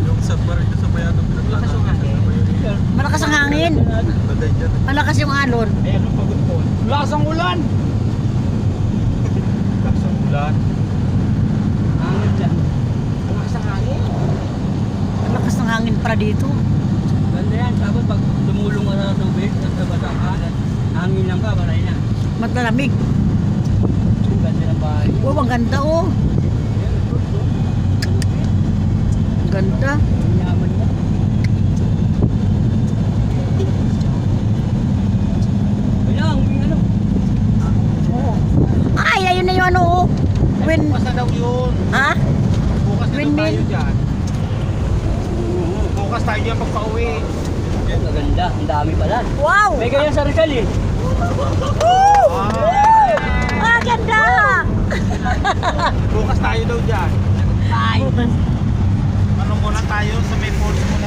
Yung sa parang sa bayan ng pinaglalaanan. Malakas ang hangin. Baday dyan. Malakas yung alon. Ayan ang pagod po. Lasang ulan! Laksang ulan. Hangin dyan. Bukas ang hangin. Malakas ng hangin para dito. Ganda yan. Tapos pag tumulong ka sa tubig, at sa batakan, hangin lang ka, maray na. Matalamig. Ang ganda ng bahay. Wow, ang ganda oh. Ang ganda. Ang yaman niya. Ayan, may ano. Oo. Ay, ayun na yung ano oh. Wind. Bukas na daw yun. Ha? Bukas na daw Windmill. tayo dyan. Bukas tayo dyan pagpa-uwi. Maganda, ang dami pala. Wow! May ganyan sa Rizal eh. Ah, ganda! Bukas tayo daw dyan. Ay. Ano muna tayo sa may falls muna